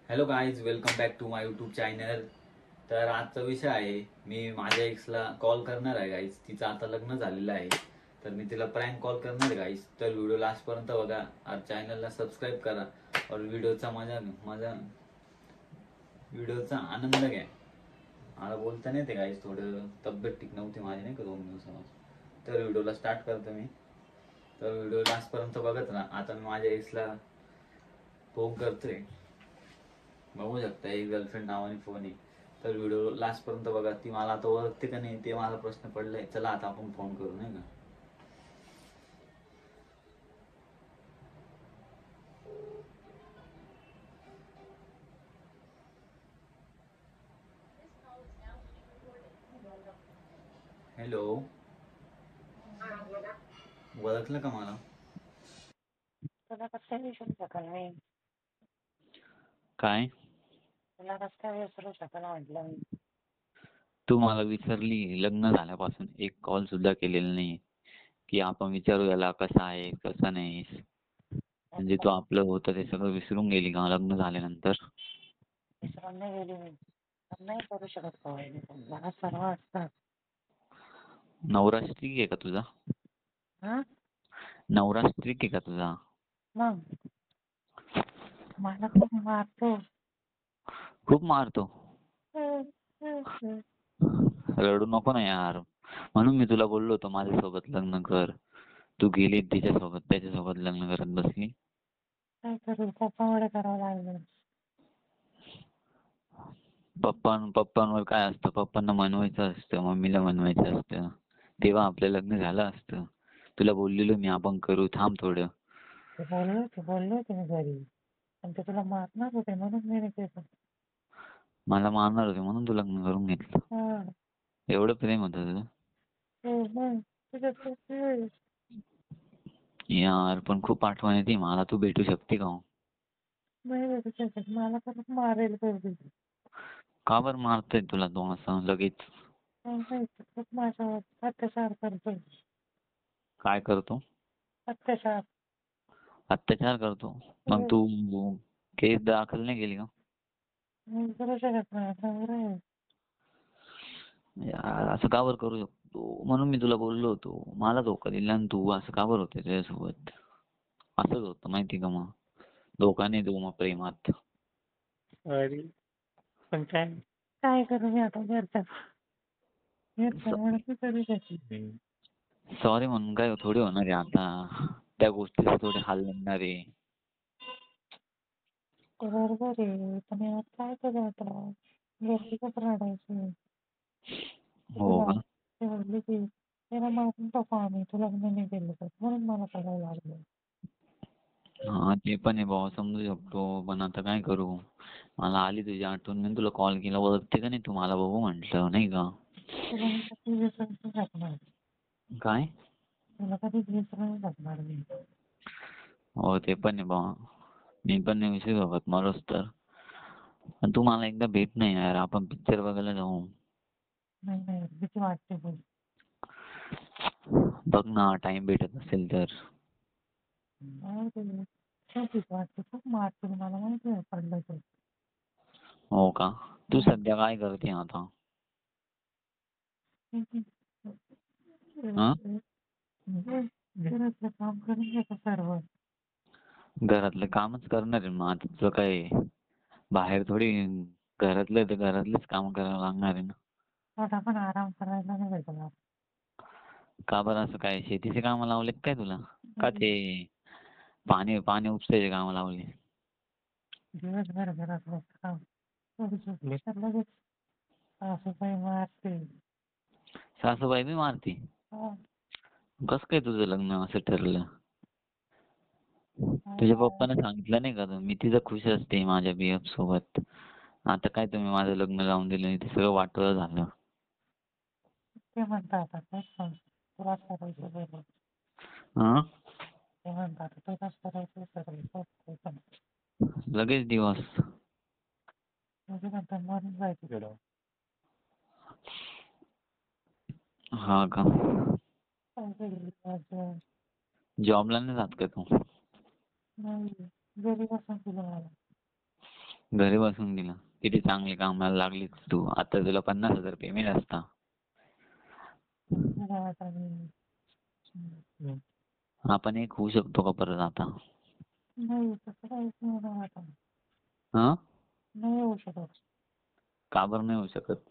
Hello guys, welcome back to my YouTube channel. तर आजचा विषय आहे, मी माझ्या एक्सला कॉल करणार आहे गाईज. तिचं आता लग्न झालेलं आहे, तर मी तिला प्रँक कॉल करणार आहे गाईज. तर व्हिडिओ लास्टपर्यंत बघा और चॅनलला सबस्क्राईब करा और व्हिडिओचा व्हिडिओचा आनंद घ्या. मला बोलता नाही ते गाईज, थोडं तब्येत ठीक नव्हती माझी नाही का 2 दिवसापासून. तर व्हिडिओला स्टार्ट करतो मी. तर व्हिडिओ लास्टपर्यंत बघत राहा. आता मी माझ्या एक्सला फोन करतोय, बघू शकता. एक गर्लफ्रेंड नावाने फोन आहे. तर व्हिडिओ लास्ट पर्यंत बघा. ती मला आता ओळखते का नाही ते मला प्रश्न पडलाय. चला आता आपण फोन करू नाही का. हॅलो, ओळखलं का मला? तुला कसं काय विसरू शकाल मी? काय? तुला कसं काय विसरू शकाल म्हटलं मी? तू मला विसरली? लग्न झाल्यापासून एक कॉल सुद्धा केलेला नाही की आपण विचारू याला कसा आहे कसा नाही. म्हणजे तू आपलं होतं ते सगळं विसरून गेली का लग्न झाल्यानंतर? विसरून नाही गेली मी, पण नाही करू शकत कॉल. मला सर्व असतात. नवरा स्ट्रिक आहे का तुझा? हा, नवरा स्ट्रिक आहे का तुझा? मग मला खूप मारतो. खूप मारतो? हम्म, हम्म, हम्म. रडू नको ना यार. म्हणून मी तुला बोललो होतो माझ्यासोबत लग्न कर. तू गेली तिच्यासोबत, त्याच्यासोबत लग्न करत बसली. काय करू, पप्पामुळे करावं लागलं. पप्पांवर काय असतं? पप्पांना मनवायचं असतं, मम्मीला मनवायचं असतं, तेव्हा आपलं लग्न झालं असतं. तुला बोललेलो मी आपण करू, थांब थोडं. ते बोललो होते मी घरी, पण ते तुला मारणार होते म्हणून मी नाही केलं. मला मारणार होते म्हणून तू लग्न करून घेतलं? हा, एवढं प्रेम होतं तुझं? हो, मग तुझ्यात खूप वेळ. यार पण खूप आठवण येते मला. तू भेटू शकते का हो? नाही भेटू शकत, मला परत मारेल कधी. का बरं मारतोय तुला तो असं लगेच? खूप माझ्यावर अत्याचार करतोय. काय करतो? अत्याचार. अत्याचार करतो? मग तू केस दाखल नाही केली का? मी करू शकत नाही, नवरा आहे. यार असं का बरं करू शकतो? म्हणून मी तुला बोललो होतो. मला धोका दिला आणि तू असं का बरं होते त्याच्यासोबत? असंच होतं माहिती का मग. धोका नाही देऊ मग प्रेमात. अरे पण काय काय करू मी आता घरच्यामुळे मी करू शकते. सॉरी म्हणून काय थोडी होणार आहे आता. त्या गोष्टीचे थोडे हाल निघणार आहे. ते बरोबर आहे, पण यात काय करू आता? घरचीच रडायची. हो का? ते बोलली की त्याला मारून टाकू आम्ही, तू लग्न नाही केलं तर, म्हणून मला करावं लागलं. हा ते पण आहे भाऊ, समजू शकतो. पण आता काय करू? मला आली तुझी आठवण म्हणून तुला कॉल केला. ओळखते का नाही तू मला बघू म्हटलं नाही का. तुला मी कधी विसरून नाही टाकणार. काय? तुला कधी विसरून नाही टाकणार मी. हो ते पण आहे भाऊ. मी पण नाही विसरू शकत मरोस तर. पण तू मला एकदा भेट नाही यार, आपण पिक्चर बघायला जाऊ. नाही नाही, भीती वाटते बोल. बघ ना टाइम भेटत असेल तर. नाही ते खूप भीती वाटते, खूप मारते मला माहिती आहे पडलं तर. हो का? तू सध्या काय करते आता? हा? घरातलं काम करून घेतो सर्व. घरातलं कामच करणार आहे मग आता तुझं काय? बाहेर थोडी. घरातलं तर घरातलेच काम करावं लागणार आहे ना. थोडा पण आराम करायला नाही भेटणार. का बरं असं काय शेतीचे कामं लावले काय तुला? का ते पाणी पाणी उपसायचे कामं लावले? दिवसभर घरात बसतं काम. थोडी झोपली तर लगेच सासूबाई मारते. सासूबाई बी मारती? हा, कसं काय तुझं लग्न असं ठरलं? तुझ्या हा. पप्पाने सांगितलं नाही का मी तिथं खुश असते माझ्या BF सोबत. आता काय तुम्ही माझं लग्न लावून दिलं ते सगळं वाटोळं झालं. ते म्हणतात आता तेच सांग, तुलाच करायचं सगळं. हा? ते म्हणतात तुलाच करायचं सगळं. ते पण लगेच दिवस? म्हणजे नंतर मरून जायचं तिकडं. हा का? काय केलं असं? जॉबला नाही जात का तू? नाही, घरी बसून केलं मला. घरी बसून दिलं. किती चांगली कामाला लागलीस तू. आता तुला 50,000 पेमेंट असता. मला आता हम्म. आपण एक होऊ शकतो का परत आता? नाही तसं काहीच नाही ना आता. हा? नाही होऊ शकत. का बरं नाही होऊ शकत?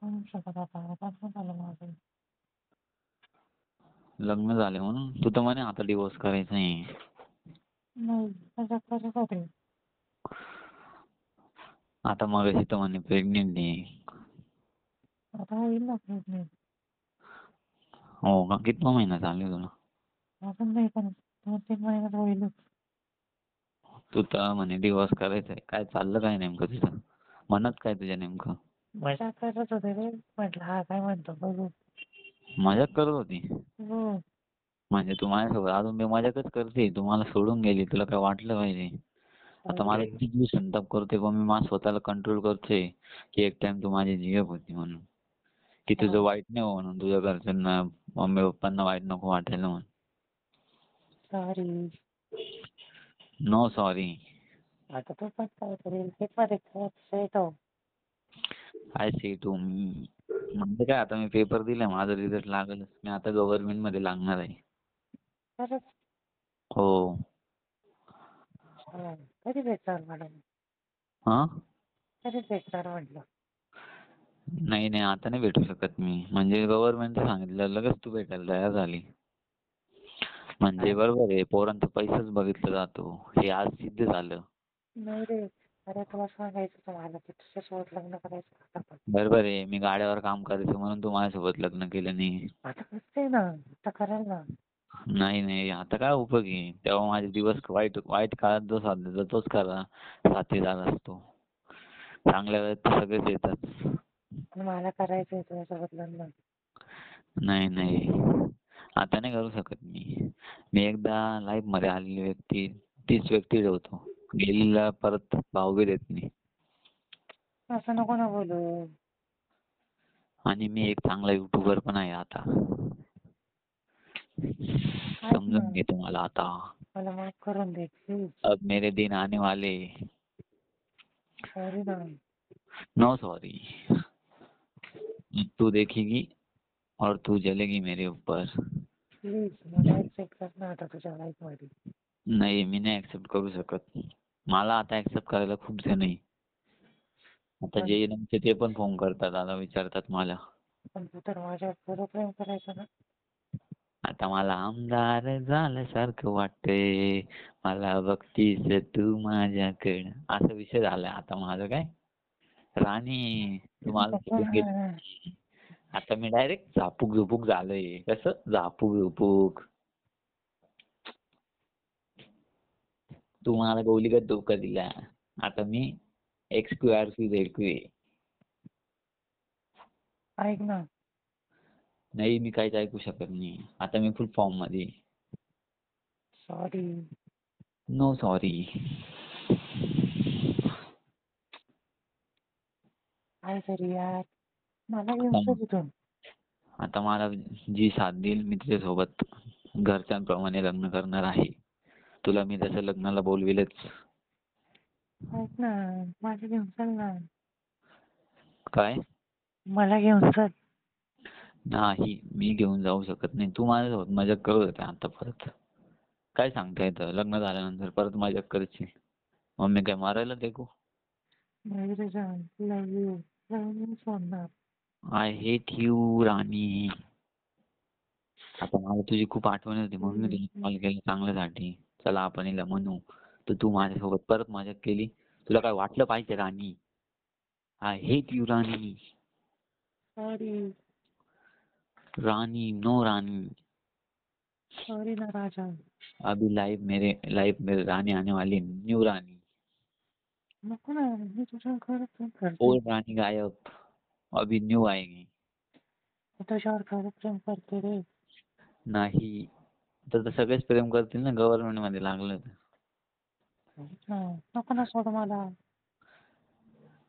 होऊ शकत आता. आता पण झालं माझं. लग्न झाले म्हणून? तू तर म्हणे आता डिवोर्स करायचा नाही. नाही त्याच्यात कसं होते. आता मगाशी तर म्हणे प्रेग्नेंट आहे. आता होईल ना प्रेग्नेंट. हो का? कितवा महिना चालू आहे तुला? अजून नाही पण 2-3 महिन्यात होईलच. तू तर म्हणे डिवोर्स करायचा आहे. काय चाललं काय नेमकं तुझं? म्हणत काय तुझ्या नेमकं? मजाक करत होते रे. म्हटलं हा काय म्हणतो बघू. मजाक करत होती? हो. म्हणजे तू माझ्यासोबत अजून बी मजाकच करते. तू मला सोडून गेली. तुला काय वाटलं पाहिजे? आता मला किती जीव संताप करतोय पण मी माझ्या स्वतःला कंट्रोल करतोय की एक टाइम तू माझी जीएफ होती म्हणून. की तुझं वाईट नाही हो म्हणून. तुझ्या घरच्यांना मम्मी पप्पांना वाईट नको वाटायला म्हणून. सॉरी. No sorry. आता तू पण काय करेल ते पण एक आय सी टू म्हणजे काय आता मी पेपर दिलाय. माझा रिझल्ट लागलच. मी आता गव्हर्नमेंट मध्ये लागणार आहे. खरंच. हो. कधी भेटणार मॅडम? हा? कधी भेटणार म्हटलं? नाही नाही आता नाही भेटू शकत मी. म्हणजे गव्हर्नमेंटचं सांगितलं लगेच तू भेटायला तयार झाली. म्हणजे बरोबर आहे पोरांचा पैसाच बघितला जातो. हे आज सिद्ध झालं. नाही रे. अरे तुला सांगायचं तुम्हाला की तुझ्यासोबत लग्न करायचं आता पण. बरोबर आहे. मी गाड्यावर काम करायचो म्हणून तू माझ्यासोबत लग्न केलं नाही. आता कसं आहे ना. आता कराल ना. नाही नाही आता काय उपयोग आहे. तेव्हा माझे दिवस वाईट वाईट काळात जो साथ तोच खरा साथीदार असतो. चांगल्या वेळेत तर सगळेच येतात. मला करायचंय तुझ्यासोबत लग्न. नाही नाही आता नाही करू शकत मी. मी एकदा लाईफ मध्ये आलेली व्यक्ती तीच व्यक्ती ठेवतो. गेलेला परत भाव बी देत नाही. असं नको ना बोलू. आणि मी एक चांगला युट्यूबर पण आहे आता. ऐक ना. समजून घे तुम्हाला आता. मला माफ करून दे प्लीज. अब मेरे दिन आने वाले. सॉरी ना. No sorry. तू देखेगी और तू जलेगी मेरे ऊपर. प्लीज मला ऍक्सेप्ट कर ना आता तुझ्या लाईफ मध्ये. नाही मी नाही ऍक्सेप्ट करू शकत. मला आता ऍक्सेप्ट करायला खूप जण आहे. आता जे नमते ते पण फोन करतात. आता विचारतात मला. पण तू तर माझ्यावर खरं प्रेम करायचं ना. आता मला आमदार झाल्यासारखं वाटतंय. मला बघतीस तू माझ्याकडं. असा विषय झालाय आता माझं काय. राणी तू मला सोडून गेली. आता मी डायरेक्ट झापूक झुपूक झालोय. कसं झापूक झुपूक. तू मला गोलीगत धोका दिला. आता मी XQRC आहे. ऐक ना. नाही मी काहीच ऐकू शकत नाही. आता मी फुल फॉर्म मध्ये. सॉरी. No sorry. काय तरी यार. मला घेऊन चल इथून. आता मला जी साथ देईल मी तिच्यासोबत घरच्यांप्रमाणे लग्न करणार आहे. तुला मी तसं लग्नाला बोलविलच. ऐक ना. मला घेऊन चल ना. काय? मला घेऊन चल. नाही मी घेऊन जाऊ शकत नाही. तू माझ्यासोबत मजाक करत होते आता परत. काय सांगता येतं लग्न झाल्यानंतर परत मजाक करशील. मग मी काय मारायला देखू? नाही रे जान. लव यू. लव यू सोडणार. आय हेट यू राणी. आता मला तुझी खूप आठवण होती म्हणून मी तुला कॉल केला चांगल्यासाठी. चला आपण हिला म्हणू. तर तू माझ्यासोबत परत मजाक केली. तुला काय वाटलं पाहिजे राणी? आय हेट यू राणी. सॉरी. रानी नो रानी. सॉरी ना राजा. अभी लाइफ में रानी आने वाली न्यू रानी. नको ना. मी तुझ्यावर खरं प्रेम करते. ओल्ड रानी गायब. अभी न्यू आएगी. मी तुझ्यावर खरं प्रेम करते रे. नाही तर सगळेच प्रेम करतील ना गव्हर्नमेंट मध्ये लागलं तर. नको ना सोड मला.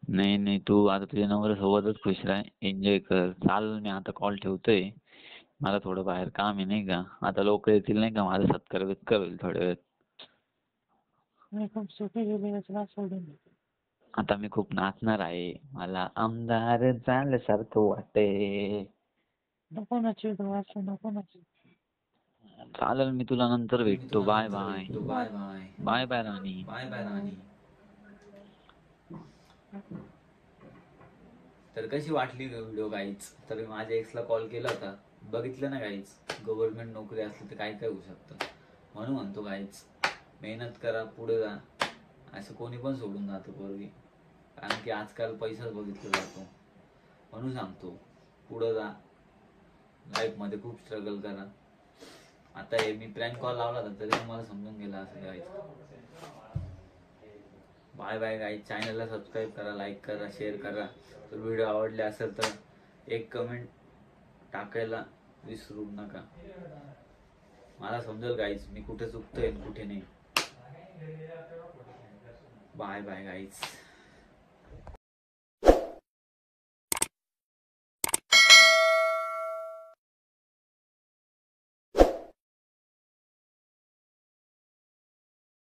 नाही नाही तू आता तुझ्या नवऱ्यासोबतच खुश राह. एन्जॉय कर. चाल मी आता कॉल ठेवतोय. मला थोडं बाहेर काम आहे नाही का. आता लोक येतील नाही का माझा सत्कार बित्कार होईल थोड्या वेळात. मी खूप सुखी गेले तुला सोडून. आता मी खूप नाचणार आहे. मला आमदार झाल्यासारखं वाटते. नको ना चिडू असं नको ना चिडू. चालेल, मी तुला नंतर भेटतो. Bye bye. Bye bye. Bye bye राणी. बाय बाय राणी. तर कशी वाटली व्हिडिओ गाईच? तर मी माझ्या एक्सला कॉल केला होता, बघितलं ना गाईच, गव्हर्नमेंट नोकरी असली तर काय काय होऊ शकतं. म्हणून म्हणतो गाईच, मेहनत करा, पुढे जा. असं कोणी पण सोडून जातं पोरगी, कारण की आजकाल पैसाच बघितला जातो. म्हणून सांगतो, पुढं जा, लाईफमध्ये खूप स्ट्रगल करा. आता हे मी प्रँक कॉल लावला होता तरी तुम्हाला समजून गेला असं गाईच. Bye bye guys. चॅनलला सबस्क्राईब करा, लाईक करा, शेअर करा. तर व्हिडिओ आवडले असेल तर एक कमेंट टाकायला विसरू नका. मला समजेल गाईज मी कुठे चुकतोय कुठे नाही. Bye bye guys.